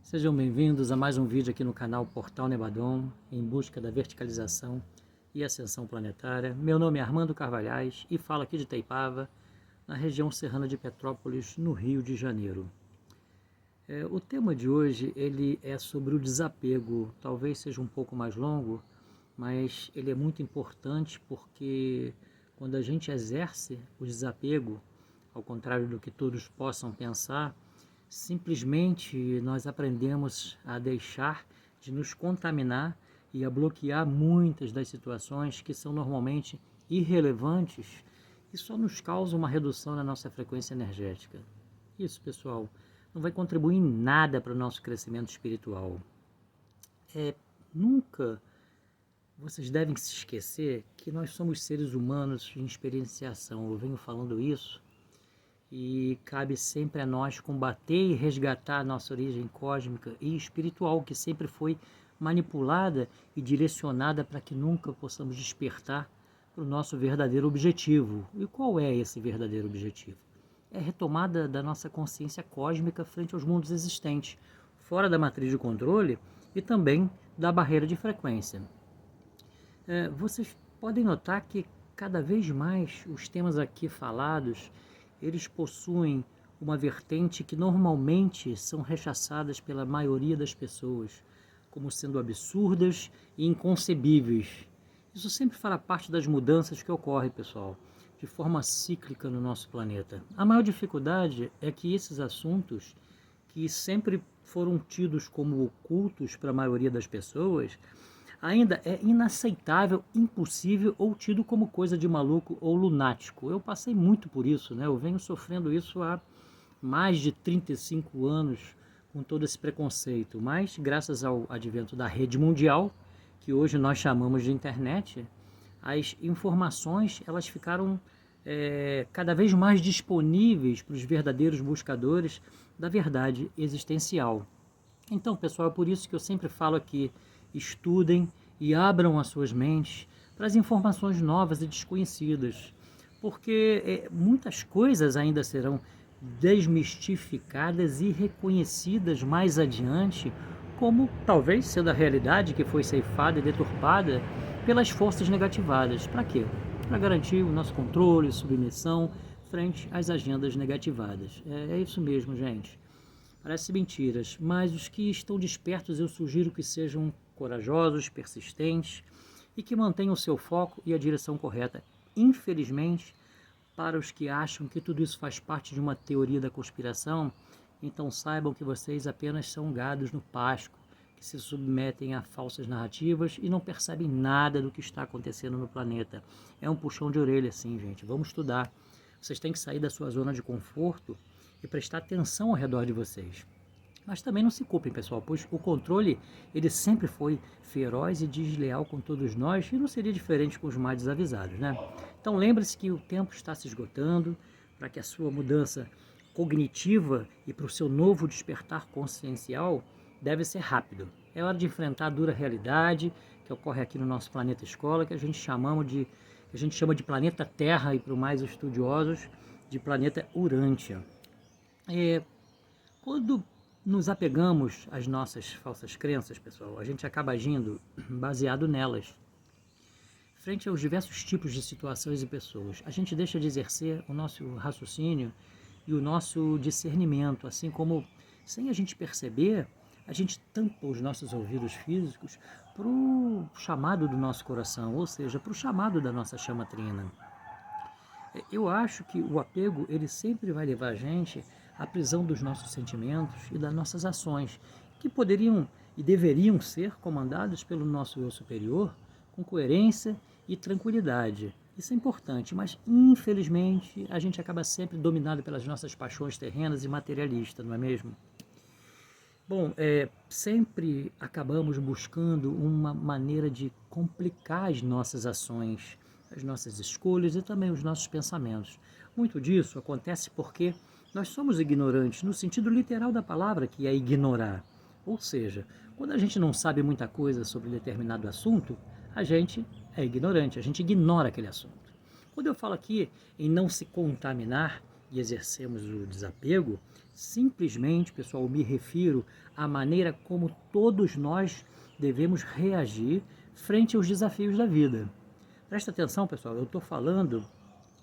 Sejam bem-vindos a mais um vídeo aqui no canal Portal Nebadon, em busca da verticalização e ascensão planetária. Meu nome é Armando Carvalhais e falo aqui de Itaipava, na região serrana de Petrópolis, no Rio de Janeiro. O tema de hoje ele é sobre o desapego. Talvez seja um pouco mais longo, mas ele é muito importante porque quando a gente exerce o desapego, ao contrário do que todos possam pensar, simplesmente nós aprendemos a deixar de nos contaminar e a bloquear muitas das situações que são normalmente irrelevantes e só nos causam uma redução na nossa frequência energética. Isso, pessoal, não vai contribuir em nada para o nosso crescimento espiritual. Nunca vocês devem se esquecer que nós somos seres humanos em experienciação. Eu venho falando isso. E cabe sempre a nós combater e resgatar a nossa origem cósmica e espiritual, que sempre foi manipulada e direcionada para que nunca possamos despertar para o nosso verdadeiro objetivo. E qual é esse verdadeiro objetivo? É a retomada da nossa consciência cósmica frente aos mundos existentes, fora da matriz de controle e também da barreira de frequência. Vocês podem notar que cada vez mais os temas aqui falados eles possuem uma vertente que normalmente são rechaçadas pela maioria das pessoas, como sendo absurdas e inconcebíveis. Isso sempre fará parte das mudanças que ocorrem, pessoal, de forma cíclica no nosso planeta. A maior dificuldade é que esses assuntos, que sempre foram tidos como ocultos para a maioria das pessoas, ainda é inaceitável, impossível ou tido como coisa de maluco ou lunático. Eu passei muito por isso, né? Eu venho sofrendo isso há mais de 35 anos com todo esse preconceito, mas graças ao advento da rede mundial, que hoje nós chamamos de internet, as informações elas ficaram cada vez mais disponíveis para os verdadeiros buscadores da verdade existencial. Então, pessoal, é por isso que eu sempre falo aqui, estudem e abram as suas mentes para as informações novas e desconhecidas, porque muitas coisas ainda serão desmistificadas e reconhecidas mais adiante, como talvez sendo a realidade que foi ceifada e deturpada pelas forças negativadas. Para quê? Para garantir o nosso controle e submissão frente às agendas negativadas. É isso mesmo, gente. Parece mentiras, mas os que estão despertos eu sugiro que sejam corajosos, persistentes e que mantenham o seu foco e a direção correta. Infelizmente, para os que acham que tudo isso faz parte de uma teoria da conspiração, então saibam que vocês apenas são gados no pasto, que se submetem a falsas narrativas e não percebem nada do que está acontecendo no planeta. É um puxão de orelha, sim, gente. Vamos estudar. Vocês têm que sair da sua zona de conforto e prestar atenção ao redor de vocês. Mas também não se culpem, pessoal, pois o controle ele sempre foi feroz e desleal com todos nós e não seria diferente com os mais desavisados, né? Então lembre-se que o tempo está se esgotando para que a sua mudança cognitiva e para o seu novo despertar consciencial deve ser rápido. É hora de enfrentar a dura realidade que ocorre aqui no nosso planeta escola, que a gente chama de planeta Terra e para os mais estudiosos de planeta Urântia. Quando nos apegamos às nossas falsas crenças, pessoal, a gente acaba agindo baseado nelas. Frente aos diversos tipos de situações e pessoas, a gente deixa de exercer o nosso raciocínio e o nosso discernimento, assim como, sem a gente perceber, a gente tampa os nossos ouvidos físicos para o chamado do nosso coração, ou seja, para o chamado da nossa chama trina. Eu acho que o apego ele sempre vai levar a gente à prisão dos nossos sentimentos e das nossas ações, que poderiam e deveriam ser comandados pelo nosso eu superior com coerência e tranquilidade. Isso é importante, mas infelizmente a gente acaba sempre dominado pelas nossas paixões terrenas e materialistas, não é mesmo? Bom, sempre acabamos buscando uma maneira de complicar as nossas ações, as nossas escolhas e também os nossos pensamentos. Muito disso acontece porque nós somos ignorantes no sentido literal da palavra, que é ignorar. Ou seja, quando a gente não sabe muita coisa sobre determinado assunto, a gente é ignorante, a gente ignora aquele assunto. Quando eu falo aqui em não se contaminar e exercermos o desapego, Simplesmente, pessoal, me refiro à maneira como todos nós devemos reagir frente aos desafios da vida. Presta atenção, pessoal, eu estou falando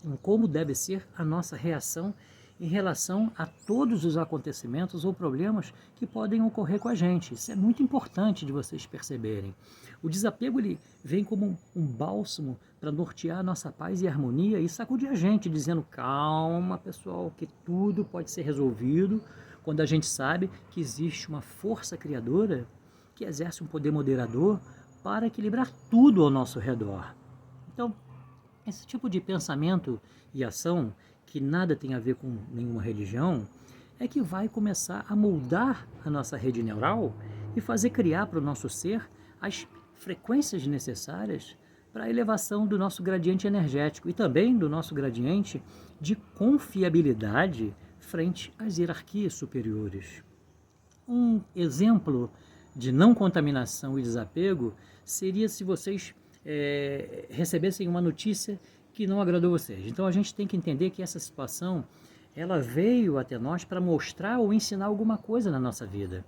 em como deve ser a nossa reação em relação a todos os acontecimentos ou problemas que podem ocorrer com a gente. Isso é muito importante de vocês perceberem. O desapego ele vem como um bálsamo para nortear a nossa paz e harmonia e sacudir a gente, dizendo: calma, pessoal, que tudo pode ser resolvido quando a gente sabe que existe uma força criadora que exerce um poder moderador para equilibrar tudo ao nosso redor. Então, esse tipo de pensamento e ação, que nada tem a ver com nenhuma religião, é que vai começar a moldar a nossa rede neural e fazer criar para o nosso ser as frequências necessárias para a elevação do nosso gradiente energético e também do nosso gradiente de confiabilidade frente às hierarquias superiores. Um exemplo de não contaminação e desapego seria se vocês recebessem uma notícia que não agradou vocês. Então a gente tem que entender que essa situação ela veio até nós para mostrar ou ensinar alguma coisa na nossa vida.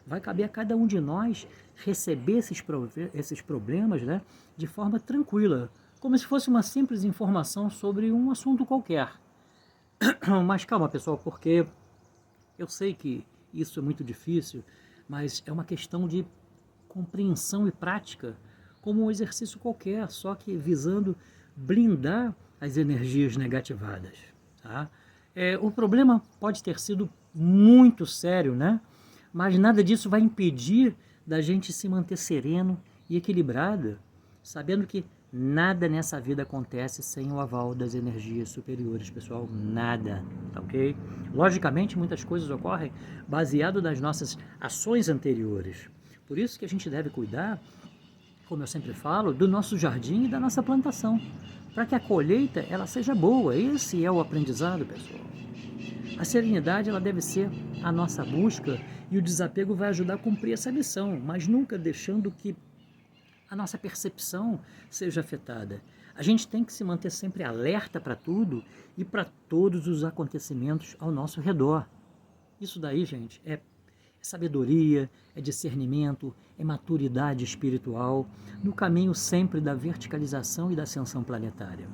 Vai caber a cada um de nós receber esses problemas, né, de forma tranquila, como se fosse uma simples informação sobre um assunto qualquer. Mas calma, pessoal, porque eu sei que isso é muito difícil, mas é uma questão de compreensão e prática, como um exercício qualquer, só que visando blindar as energias negativadas. Tá? O problema pode ter sido muito sério, né? Mas nada disso vai impedir da gente se manter sereno e equilibrado, sabendo que nada nessa vida acontece sem o aval das energias superiores, pessoal. Nada, tá ok? Logicamente, muitas coisas ocorrem baseado nas nossas ações anteriores. Por isso que a gente deve cuidar, como eu sempre falo, do nosso jardim e da nossa plantação, para que a colheita ela seja boa. Esse é o aprendizado, pessoal. A serenidade ela deve ser a nossa busca e o desapego vai ajudar a cumprir essa missão, mas nunca deixando que a nossa percepção seja afetada. A gente tem que se manter sempre alerta para tudo e para todos os acontecimentos ao nosso redor. Isso daí, gente, é sabedoria, é discernimento, é maturidade espiritual, no caminho sempre da verticalização e da ascensão planetária.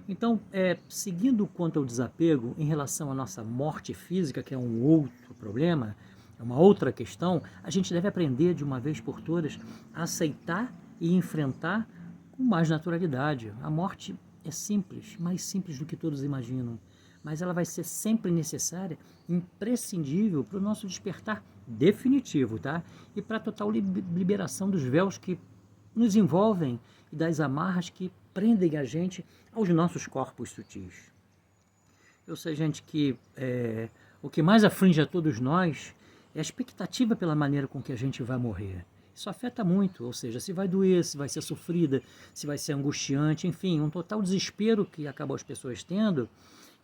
Então, seguindo quanto ao desapego em relação à nossa morte física, que é um outro problema, é uma outra questão, a gente deve aprender de uma vez por todas a aceitar e enfrentar com mais naturalidade. A morte é simples, mais simples do que todos imaginam, mas ela vai ser sempre necessária, imprescindível para o nosso despertar definitivo, tá? E para a total liberação dos véus que nos envolvem e das amarras que prendem a gente aos nossos corpos sutis. Eu sei, gente, que o que mais aflige a todos nós é a expectativa pela maneira com que a gente vai morrer. Isso afeta muito, ou seja, se vai doer, se vai ser sofrida, se vai ser angustiante, enfim, um total desespero que acabam as pessoas tendo,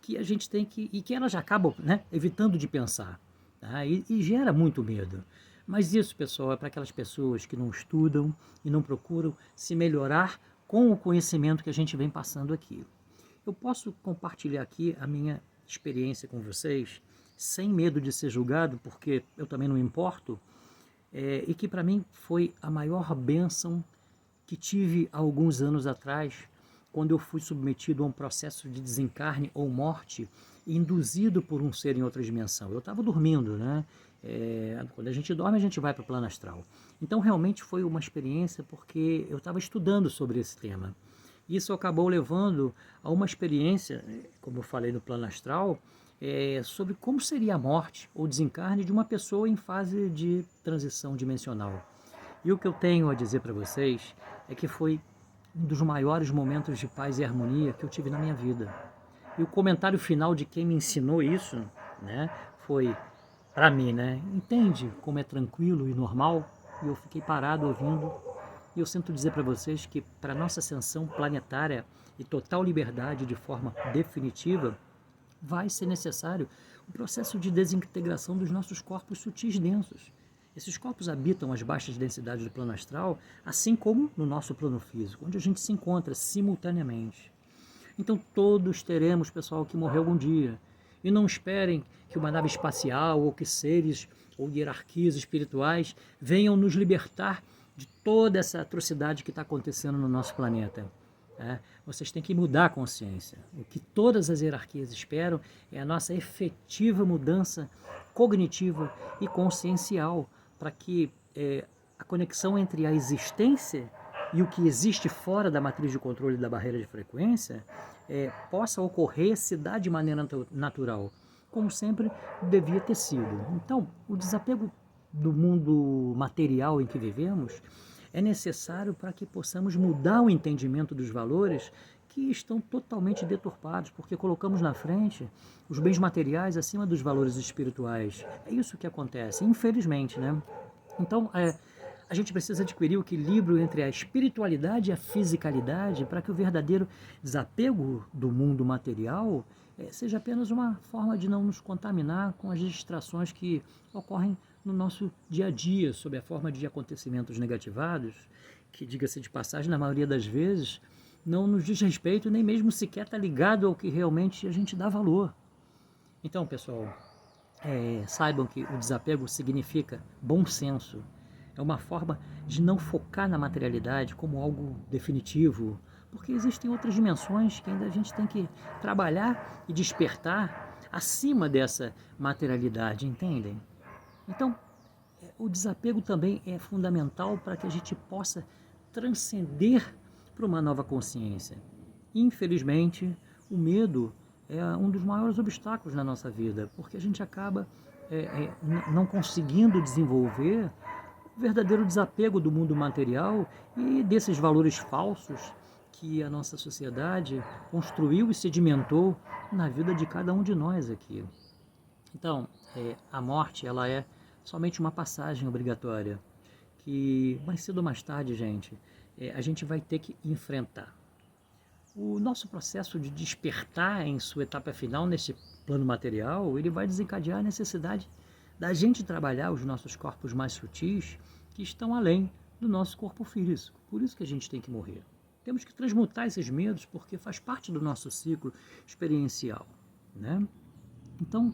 que a gente tem que, e que elas já acabam, né, evitando de pensar, tá? E gera muito medo. Mas isso, pessoal, é para aquelas pessoas que não estudam e não procuram se melhorar com o conhecimento que a gente vem passando aqui. Eu posso compartilhar aqui a minha experiência com vocês, sem medo de ser julgado, porque eu também não me importo, e que para mim foi a maior bênção que tive há alguns anos atrás, quando eu fui submetido a um processo de desencarne ou morte induzido por um ser em outra dimensão. Eu estava dormindo, né? Quando a gente dorme, a gente vai para o plano astral. Então, realmente foi uma experiência porque eu estava estudando sobre esse tema. Isso acabou levando a uma experiência, como eu falei no plano astral, sobre como seria a morte ou desencarne de uma pessoa em fase de transição dimensional. E o que eu tenho a dizer para vocês é que foi um dos maiores momentos de paz e harmonia que eu tive na minha vida. E o comentário final de quem me ensinou isso, né, foi para mim, né? Entende como é tranquilo e normal? E eu fiquei parado ouvindo. E eu sinto dizer para vocês que para nossa ascensão planetária e total liberdade de forma definitiva, vai ser necessário o processo de desintegração dos nossos corpos sutis densos. Esses corpos habitam as baixas densidades do plano astral, assim como no nosso plano físico, onde a gente se encontra simultaneamente. Então todos teremos, pessoal, que morrer algum dia. E não esperem que uma nave espacial ou que seres ou hierarquias espirituais venham nos libertar de toda essa atrocidade que está acontecendo no nosso planeta. Vocês têm que mudar a consciência. O que todas as hierarquias esperam é a nossa efetiva mudança cognitiva e consciencial para que a conexão entre a existência e o que existe fora da matriz de controle da barreira de frequência possa ocorrer, se dar de maneira natural, como sempre devia ter sido. Então, o desapego do mundo material em que vivemos é necessário para que possamos mudar o entendimento dos valores que estão totalmente deturpados, porque colocamos na frente os bens materiais acima dos valores espirituais. É isso que acontece, infelizmente, né? Então, a gente precisa adquirir o equilíbrio entre a espiritualidade e a fisicalidade para que o verdadeiro desapego do mundo material seja apenas uma forma de não nos contaminar com as distrações que ocorrem no nosso dia a dia, sob a forma de acontecimentos negativados, que, diga-se de passagem, na maioria das vezes, não nos diz respeito, nem mesmo sequer está ligado ao que realmente a gente dá valor. Então, pessoal, saibam que o desapego significa bom senso. É uma forma de não focar na materialidade como algo definitivo, porque existem outras dimensões que ainda a gente tem que trabalhar e despertar acima dessa materialidade, entendem? Então, o desapego também é fundamental para que a gente possa transcender para uma nova consciência. Infelizmente, o medo é um dos maiores obstáculos na nossa vida, porque a gente acaba não conseguindo desenvolver o verdadeiro desapego do mundo material e desses valores falsos que a nossa sociedade construiu e sedimentou na vida de cada um de nós aqui. Então, a morte ela é somente uma passagem obrigatória, que mais cedo ou mais tarde, gente, a gente vai ter que enfrentar. O nosso processo de despertar em sua etapa final nesse plano material, ele vai desencadear a necessidade da gente trabalhar os nossos corpos mais sutis, que estão além do nosso corpo físico. Por isso que a gente tem que morrer. Temos que transmutar esses medos, porque faz parte do nosso ciclo experiencial, né? Então,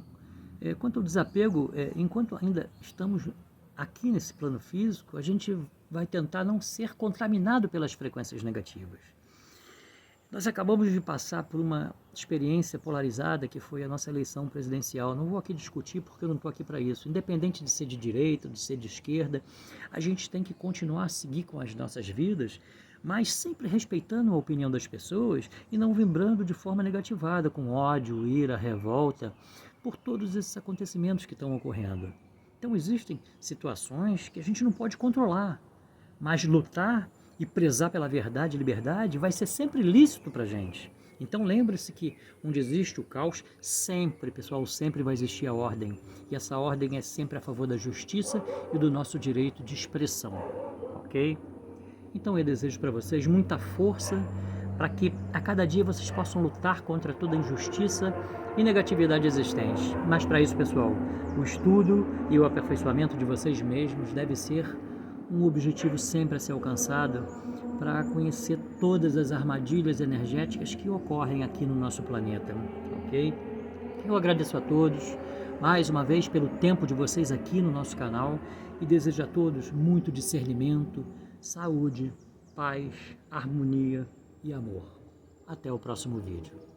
quanto ao desapego, enquanto ainda estamos aqui nesse plano físico, a gente vai tentar não ser contaminado pelas frequências negativas. Nós acabamos de passar por uma experiência polarizada que foi a nossa eleição presidencial. Não vou aqui discutir porque eu não estou aqui para isso. Independente de ser de direita, de ser de esquerda, a gente tem que continuar a seguir com as nossas vidas, mas sempre respeitando a opinião das pessoas e não vibrando de forma negativada, com ódio, ira, revolta, por todos esses acontecimentos que estão ocorrendo. Então existem situações que a gente não pode controlar, mas lutar e prezar pela verdade e liberdade vai ser sempre lícito para a gente. Então lembre-se que onde existe o caos, sempre, pessoal, sempre vai existir a ordem. E essa ordem é sempre a favor da justiça e do nosso direito de expressão, ok? Então eu desejo para vocês muita força para que a cada dia vocês possam lutar contra toda injustiça e negatividade existente. Mas para isso, pessoal, o estudo e o aperfeiçoamento de vocês mesmos deve ser um objetivo sempre a ser alcançado para conhecer todas as armadilhas energéticas que ocorrem aqui no nosso planeta, ok? Eu agradeço a todos mais uma vez pelo tempo de vocês aqui no nosso canal e desejo a todos muito discernimento, saúde, paz, harmonia e amor. Até o próximo vídeo.